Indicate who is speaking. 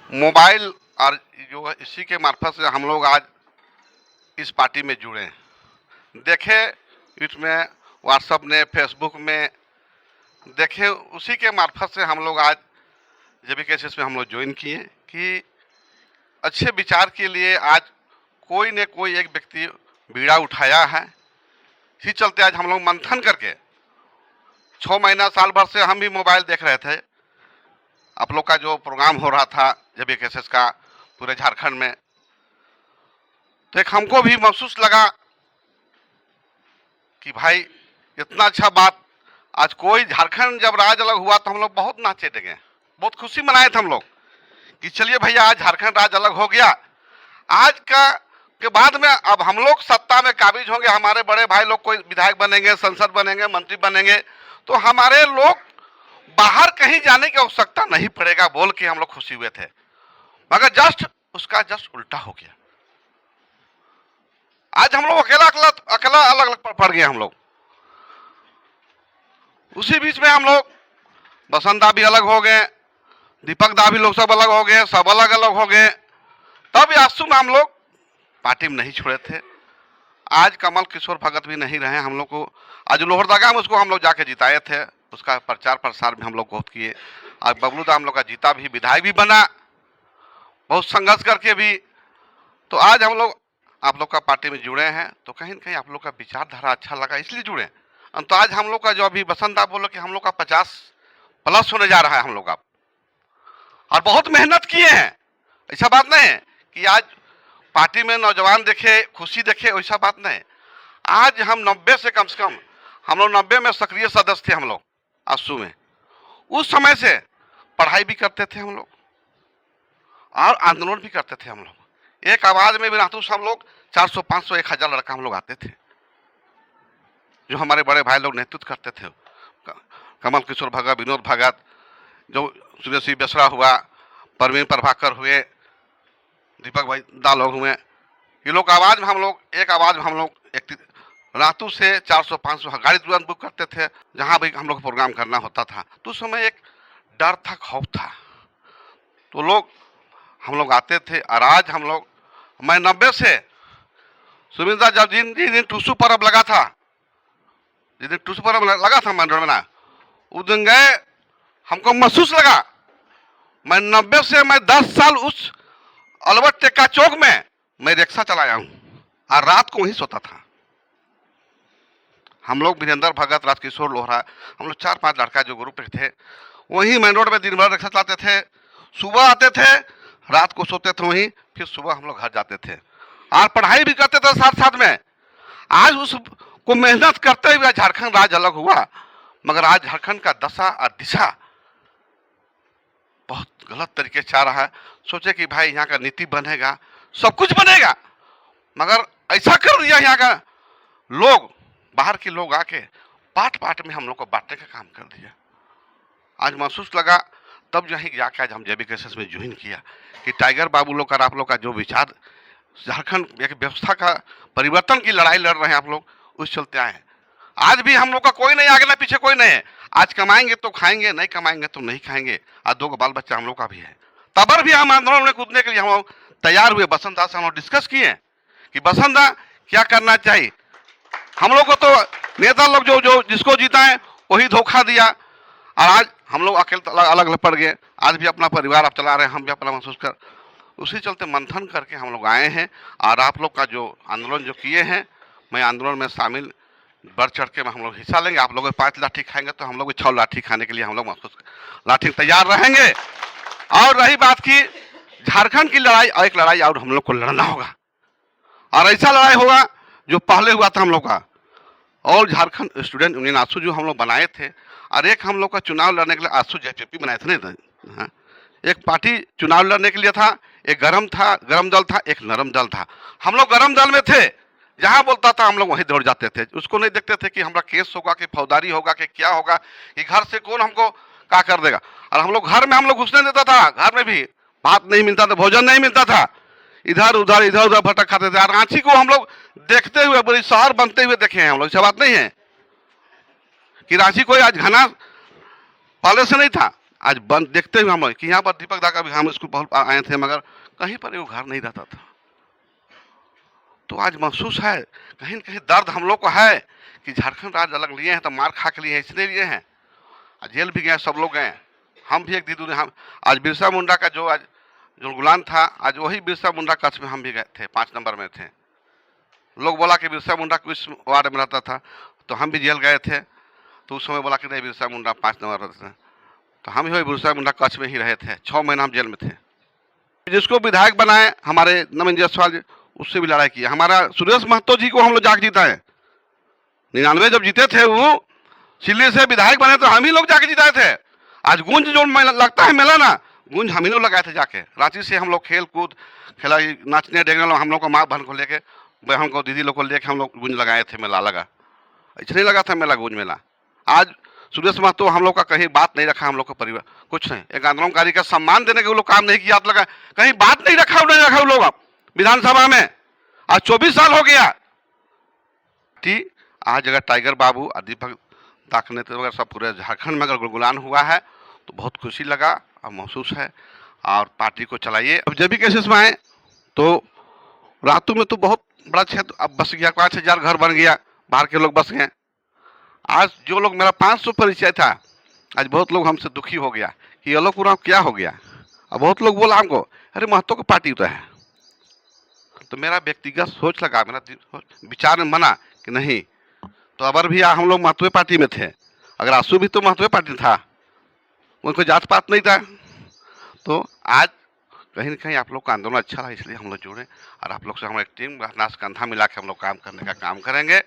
Speaker 1: Mobile और जो है इसी के मार्फत से हम लोग आज इस पार्टी में जुड़े हैं। देखे इसमें व्हाट्सएप ने, फेसबुक में देखे, उसी के मार्फत से हम लोग आज जेबी केसेस में हम लोग ज्वाइन किए कि अच्छे विचार के लिए आज कोई न कोई एक व्यक्ति बीड़ा उठाया है। इसी चलते आज हम लोग मंथन करके 6 महीना साल भर से हम भी मोबाइल देख रहे थे। आप लोग का जो प्रोग्राम हो रहा था जेबी केसेस का पूरे झारखंड में, तो एक हमको भी महसूस लगा कि भाई इतना अच्छा बात आज कोई, झारखंड जब राज्य अलग हुआ तो हम लोग बहुत नाचे डगे, बहुत खुशी मनाए थे हम लोग कि चलिए भैया आज झारखंड राज्य अलग हो गया। आज का के बाद में अब हम लोग सत्ता में काबिज होंगे, हमारे बड़े भाई लोग कोई विधायक बनेंगे, संसद बनेंगे, मंत्री बनेंगे, तो हमारे लोग बाहर कहीं जाने की आवश्यकता नहीं पड़ेगा बोल के हम लोग खुशी हुए थे। मगर जस्ट उसका जस्ट उल्टा हो गया। आज हम लोग अकेला अकेला अलग अलग पड़ गए हम लोग। उसी बीच में हम लोग बसंत दा भी अलग हो गए, दीपक दा भी लोग सब अलग हो गए, सब अलग अलग हो गए। तब आंसू में हम लोग पार्टी में नहीं छोड़े थे। आज कमल किशोर भगत भी नहीं रहे हम लोग को। आज लोहरदगा में उसको हम लोग जाके जिताए थे, उसका प्रचार प्रसार भी हम लोग बहुत किए। आज बबलू दा हम लोग का जीता भी, विधायक भी बना, बहुत संघर्ष करके भी। तो आज हम लोग आप लोग का पार्टी में जुड़े हैं, तो कहीं न कहीं आप लोग का विचारधारा अच्छा लगा इसलिए जुड़े। तो आज हम लोग का जो अभी बसंत दा बोलो कि हम लोग का 50+ होने जा रहा है हम लोग का, और बहुत मेहनत किए हैं। ऐसा बात नहीं है कि आज पार्टी में नौजवान देखे खुशी देखे, वैसा बात नहीं। आज हम 90 से कम हम लोग 90 में सक्रिय सदस्य थे हम लोग आंसू में। उस समय से पढ़ाई भी करते थे हम लोग और आंदोलन भी करते थे हम लोग। एक आवाज में भी रातों से हम लोग 400, 500, 1000 लड़का हम लोग आते थे, जो हमारे बड़े भाई लोग नेतृत्व करते थे। कमल किशोर भगत, विनोद भगत, जो सुरेश बेसरा हुआ, परवीन प्रभाकर हुए, दीपक भाई दा लोग हुए, ये लोग आवाज में हम लोग एक आवाज में हम लोग एक रातों से 400, 500 गाड़ी तुरंत बुक करते थे जहां भी हम लोग प्रोग्राम करना होता था। तो उस समय एक डर था, खौफ था, तो लोग हम लोग आते थे। और आज हम लोग, मैं 90 से सुमिंदा जब जिन दिन टूसू पर्व लगा था, जिस दिन टूसू पर्व लगा था मंडल में ना, उस दिन गए, हमको महसूस लगा। मैं 90 से मैं 10 साल उस अलबर्ट टेक्का चौक में मैं रिक्शा चलाया हूं और रात को वहीं सोता था। हम लोग वीरेंद्र भगत, राजकिशोर लोहरा, हम लोग 4-5 लड़का जो ग्रुप पे थे, वहीं मेन रोड में दिन भर रिक्शा चलाते थे। सुबह आते थे, रात को सोते थे वहीं, फिर सुबह हम लोग घर जाते थे और पढ़ाई भी करते थे साथ साथ में। आज उसको मेहनत करते हुए झारखंड राज्य अलग हुआ, मगर आज झारखंड का दशा और दिशा बहुत गलत तरीके से जा रहा है। सोचे कि भाई यहाँ का नीति बनेगा, सब कुछ बनेगा, मगर ऐसा कर दिया यहाँ का लोग, बाहर के लोग आके पार्ट में हम लोग को बांटने का काम कर दिया। आज महसूस लगा, तब यहीं जाके आज हम जेबी केसेस में ज्वाइन किया कि टाइगर बाबू लोग का, आप लोग का जो विचार, झारखंड एक व्यवस्था का परिवर्तन की लड़ाई लड़ रहे हैं आप लोग, उस चलते आए हैं। आज भी हम लोग का कोई नहीं आगे ना पीछे कोई नहीं है। आज कमाएंगे तो खाएंगे, नहीं कमाएंगे तो नहीं खाएंगे। आज 2 बाल बच्चा हम लोग का भी है, तबर भी हम आंदोलन में कूदने के लिए हम लोग तैयार हुए। बसंत दा से हम लोग डिस्कस किए कि बसंत दा क्या करना चाहिए। हम लोग को तो नेता लोग जो जिसको जीता है वही धोखा दिया, और आज हम लोग अकेले अलग अलग पड़ गए। आज भी अपना परिवार आप चला रहे हैं, हम भी अपना महसूस कर, उसी चलते मंथन करके हम लोग आए हैं। और आप लोग का जो आंदोलन जो किए हैं, मैं आंदोलन में शामिल बढ़ चढ़ के हम लोग हिस्सा लेंगे। आप लोग 5 लाठी खाएंगे तो हम लोग 6 लाठी खाने के लिए हम लोग महसूस लाठी तैयार रहेंगे। और रही बात की झारखंड की लड़ाई, और एक लड़ाई और हम लोग को लड़ना होगा, और ऐसा लड़ाई होगा जो पहले हुआ था हम लोग का। और झारखंड स्टूडेंट यूनियन आंसू जो हम लोग बनाए थे, और एक हम लोग का चुनाव लड़ने के लिए आंसू जेपीपी बनाए थे नहीं, एक पार्टी चुनाव लड़ने के लिए था, एक गरम दल था, एक नरम दल था। हम लोग गरम दल में थे, जहां बोलता था हम लोग वहीं दौड़ जाते थे। उसको नहीं देखते थे कि हमारा केस होगा, कि फौजदारी होगा, कि क्या होगा, कि घर से कौन हमको क्या कर देगा। और हम लोग घर में हम लोग घुसने देता था, घर में भी भात नहीं मिलता था, भोजन नहीं मिलता था, इधर उधर भटक खाते थे। रांची को हम लोग देखते हुए, बड़ी शहर बनते हुए देखे हैं हम लोग। ऐसा बात नहीं है कि रांची कोई आज घना पहले से नहीं था, आज बंद देखते हुए हम कि यहाँ पर दीपक दा का भी हम स्कूल बहुत आए थे, मगर कहीं पर वो घर नहीं रहता था। तो आज महसूस है, कहीं न कहीं दर्द हम लोग को है कि झारखंड राज्य अलग लिए हैं तो मार खा के लिए हैं, इसलिए लिए हैं। जेल भी गए, सब लोग गए, हम भी एक दिन हम आज बिरसा मुंडा का जो आज जो गुलाम था, आज वही बिरसा मुंडा कच्छ में हम भी गए थे, 5 नंबर में थे। लोग बोला कि बिरसा मुंडा किस वार्ड में रहता था, तो हम भी जेल गए थे। तो उस समय बोला कि नहीं, बिरसा मुंडा 5 नंबर रहता था। तो हम ही बिरसा मुंडा कच्छ में ही रहे थे, 6 महीना हम जेल में थे। जिसको विधायक बनाए हमारे नवीन जायसवाल जी, उससे भी लड़ाई किया। हमारा सुरेश महतो जी को हम लोग जाके जीता है, 99 जब जीते थे वो सिल्ली से विधायक बने तो हम ही लोग जाके जिताए थे। आज गुंज जो लगता है मेला ना, गुंज हम ही लोग लगाए थे जाके। रांची से हम लोग खेल कूद खेला, नाचने डेगने लोग हम लोग को माँ बहन को लेके, बहन को दीदी लोग को लेके हम लोग गुंज लगाए थे, मेला लगा। ऐसे नहीं लगा था मेला, गुंज मेला। आज सुरेश महतो हम लोग का कहीं बात नहीं रखा, हम लोग का परिवार कुछ नहीं, एक आंदोलनकारी का सम्मान देने के वो लोग काम नहीं किया, लगा कहीं बात नहीं रखा, नहीं रखा वो लोग विधानसभा में। आज 24 साल हो गया कि आज अगर टाइगर बाबू और दीपक दाखने तो अगर सब पूरे झारखंड में अगर गुलगुलान हुआ है तो बहुत खुशी लगा और महसूस है। और पार्टी को चलाइए। अब जब भी केसेस में आए तो रातों में तो बहुत बड़ा क्षेत्र अब बस गया, 5,000 घर बन गया, बाहर के लोग बस गए। आज जो लोग मेरा 500 परिचय था, आज बहुत लोग हमसे दुखी हो गया कि ये लोग पूरा क्या हो गया। और बहुत लोग बोला हमको, अरे महतो की पार्टी तो है। तो मेरा व्यक्तिगत सोच लगा, मेरा विचार में मना कि नहीं, तो अबर भी हम लोग महतो पार्टी में थे, अगर आंसू भी तो महतो पार्टी था, उनको जात पात नहीं था। तो आज कहीं न कहीं आप लोग का आंदोलन अच्छा रहा, इसलिए हम लोग जुड़े और आप लोग से हम एक टीम नाच कंधा मिला के हम लोग काम करने का काम करेंगे।